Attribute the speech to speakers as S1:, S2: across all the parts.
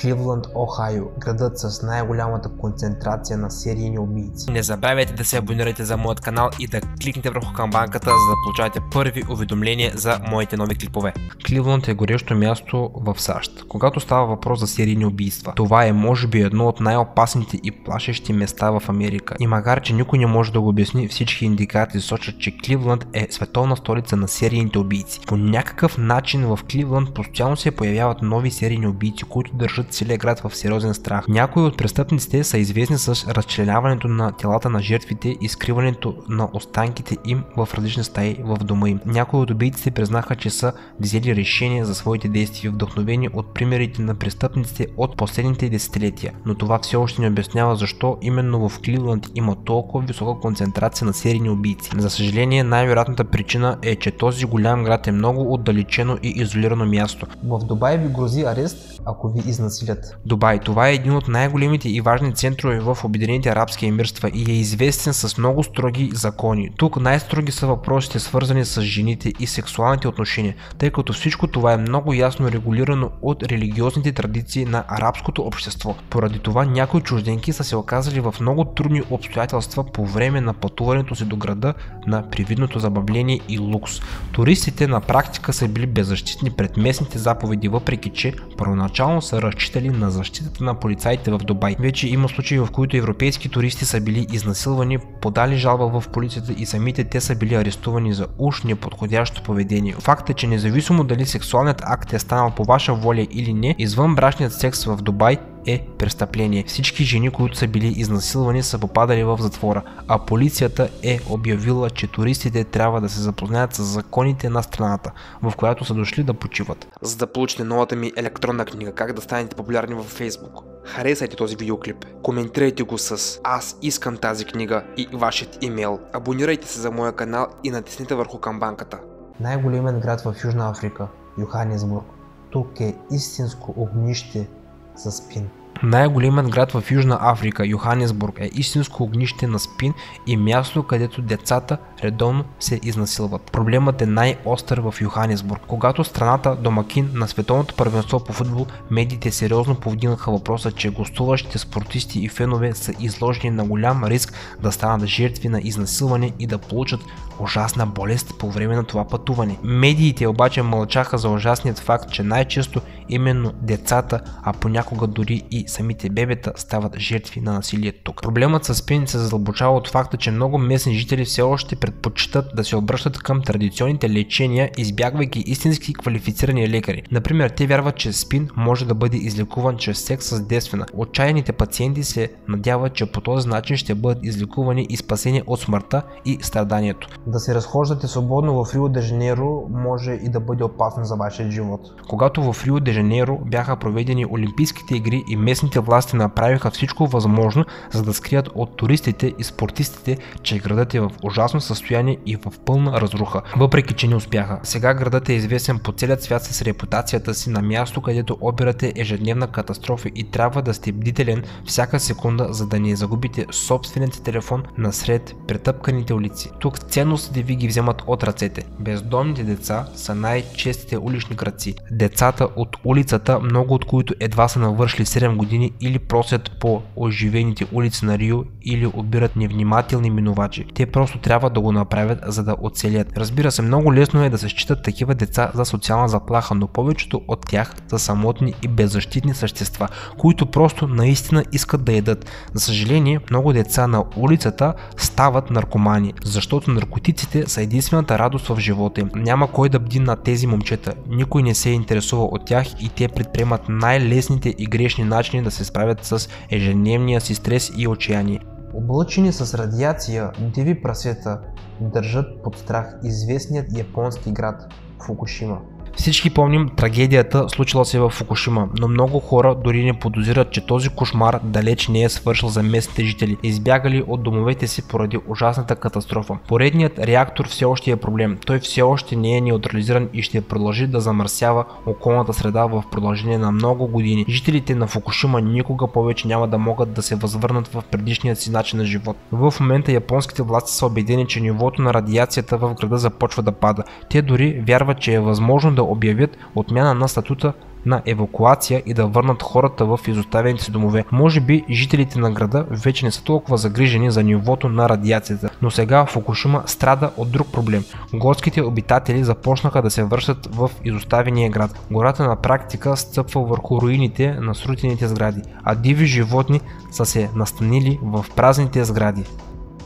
S1: Кливланд, Охайо, градът с най-голямата концентрация на серийни убийци.
S2: Не забравяйте да се абонирате за моят канал и да кликнете върху камбанката, за да получавате първи уведомления за моите нови клипове. Кливланд е горещо място в САЩ. Когато става въпрос за серийни убийства, това е може би едно от най-опасните и плашещи места в Америка. И макар че никой не може да го обясни, всички индикации сочат, че Кливланд е световна столица на серийните убийци. По някакъв начин в Кливланд постоянно се появяват нови серийни убийци, които държат целия град в сериозен страх. Някои от престъпниците са известни с разчленяването на телата на жертвите и скриването на останките им в различни стаи в дома им. Някои от убийците признаха, че са взели решения за своите действия, вдъхновени от примерите на престъпниците от последните десетилетия. Но това все още не обяснява защо именно в Кливланд има толкова висока концентрация на серийни убийци. За съжаление, най-вероятната причина е, че този голям град е много отдалечено и изолирано място.
S1: В Дубай ви грози арест, ако ви изнасилят.
S2: Дубай, това е един от най-големите и важни центрове в Обединените арабски емирства и е известен с много строги закони. Тук най-строги са въпросите, свързани с жените и сексуалните отношения, тъй като всичко това е много ясно регулирано от религиозните традиции на арабското общество. Поради това някои чужденки са се оказали в много трудни обстоятелства по време на пътуването си до града на привидното забавление и лукс. Туристите на практика са били беззащитни пред местните заповеди, въпреки че първоначално са разчитали на защитата на полицаите в Дубай. Вече има случаи, в които европейски туристи са били изнасилвани, подали жалба в полицията и самите те са били арестувани за уж неподходящо поведение. Факт е, че независимо дали сексуалният акт е станал по ваша воля или не, извънбрачният секс в Дубай е престъпление. Всички жени, които са били изнасилвани, са попадали в затвора, а полицията е обявила, че туристите трябва да се запознаят с законите на страната, в която са дошли да почиват. За да получите новата ми електронна книга "Как да станете популярни във Facebook", харесайте този видеоклип, коментирайте го с "Аз искам тази книга" и вашият имейл. Абонирайте се за моя канал и натиснете върху камбанката.
S1: Най-големият град в Южна Африка, Йоханесбург. Тук е истинско огнище за спин.
S2: Най-големият град в Южна Африка, Йоханесбург, е истинско огнище на спин и място, където децата редовно се изнасилват. Проблемът е най-остър в Йоханесбург. Когато страната домакин на световното първенство по футбол, медиите сериозно повдигнаха въпроса, че гостуващите спортисти и фенове са изложени на голям риск да станат жертви на изнасилване и да получат ужасна болест по време на това пътуване. Медиите обаче мълчаха за ужасният факт, че най-често именно децата, а понякога дори и самите бебета стават жертви на насилие тук. Проблемът с спин се задълбочава от факта, че много местни жители все още предпочитат да се обръщат към традиционните лечения, избягвайки истински квалифицирани лекари. Например, те вярват, че спин може да бъде излекуван чрез секс с девствена. Отчаяните пациенти се надяват, че по този начин ще бъдат излекувани и спасени от смъртта и страданието.
S1: Да се разхождате свободно в Рио де Жанейро може и да бъде опасно за вашия живот.
S2: Когато в Рио де Жанейро бяха проведени Олимпийските игри и местните власти направиха всичко възможно, за да скрият от туристите и спортистите, че градът е в ужасно състояние и в пълна разруха, въпреки че не успяха. Сега градът е известен по целият свят с репутацията си на място, където обирате ежедневна катастрофа и трябва да сте бдителен всяка секунда, за да не загубите собственият телефон насред претъпканите улици. Тук ценностите ви ги вземат от ръцете. Бездомните деца са най-честите улични крадци. Децата от улицата, много от които едва са навършили 7 години, или просят по оживените улици на Рио, или обират невнимателни минувачи. Те просто трябва да го направят, за да оцелят. Разбира се, много лесно е да се считат такива деца за социална заплаха, но повечето от тях са самотни и беззащитни същества, които просто наистина искат да ядат. За съжаление, много деца на улицата стават наркомани, защото наркотиците са единствената радост в живота им. Няма кой да бди на тези момчета, никой не се интересува от тях и те предприемат най-лесните и грешни начини да се справят с ежедневния си стрес и отчаяние.
S1: Облъчени с радиация, диви прасета държат под страх известният японски град Фукушима.
S2: Всички помним трагедията, случила се в Фукушима, но много хора дори не подозират, че този кошмар далеч не е свършил за местните жители, избягали от домовете си поради ужасната катастрофа. Поредният реактор все още е проблем, той все още не е неутрализиран и ще продължи да замърсява околната среда в продължение на много години. Жителите на Фукушима никога повече няма да могат да се възвърнат в предишния си начин на живот. В момента японските власти са убедени, че нивото на радиацията в града започва да пада. Те дори вярват, че е възможно да обявят отмяна на статута на евакуация и да върнат хората в изоставените си домове. Може би жителите на града вече не са толкова загрижени за нивото на радиацията, но сега Фукушима страда от друг проблем. Горските обитатели започнаха да се връщат в изоставения град. Гората на практика стъпва върху руините на срутените сгради, а диви животни са се настанили в празните сгради.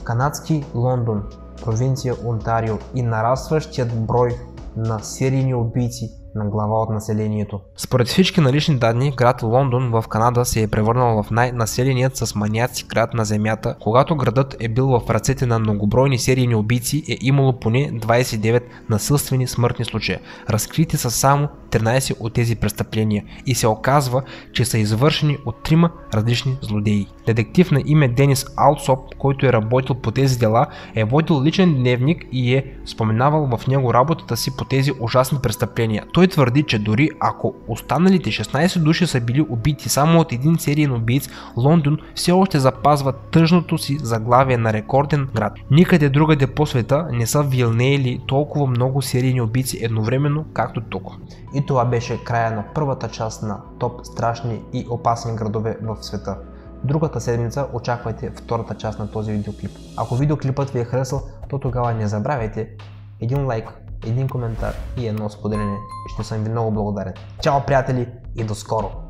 S1: Канадски Лондон, провинция Онтарио и нарастващият брой на серийни убийци на глава от населението.
S2: Според всички налични данни, град Лондон в Канада се е превърнал в най-населеният с маняци град на земята. Когато градът е бил в ръцете на многобройни серийни убийци, е имало поне 29 насилствени смъртни случая. Разкрити са само 13 от тези престъпления и се оказва, че са извършени от 3 различни злодеи. Детектив на име Денис Алсоп, който е работил по тези дела, е водил личен дневник и е споменавал в него работата си по тези ужасни престъпления. Той твърди, че дори ако останалите 16 души са били убити само от един сериен убиец, Лондон все още запазва тъжното си заглавие на рекорден град. Никъде другаде по света не са вилнеели толкова много серийни убийци едновременно, както тук.
S1: И това беше края на първата част на топ страшни и опасни градове в света. Другата седмица очаквайте втората част на този видеоклип. Ако видеоклипът ви е харесал, то тогава не забравяйте един лайк, един коментар и едно споделяне. Ще съм ви много благодарен. Чао, приятели, и до скоро!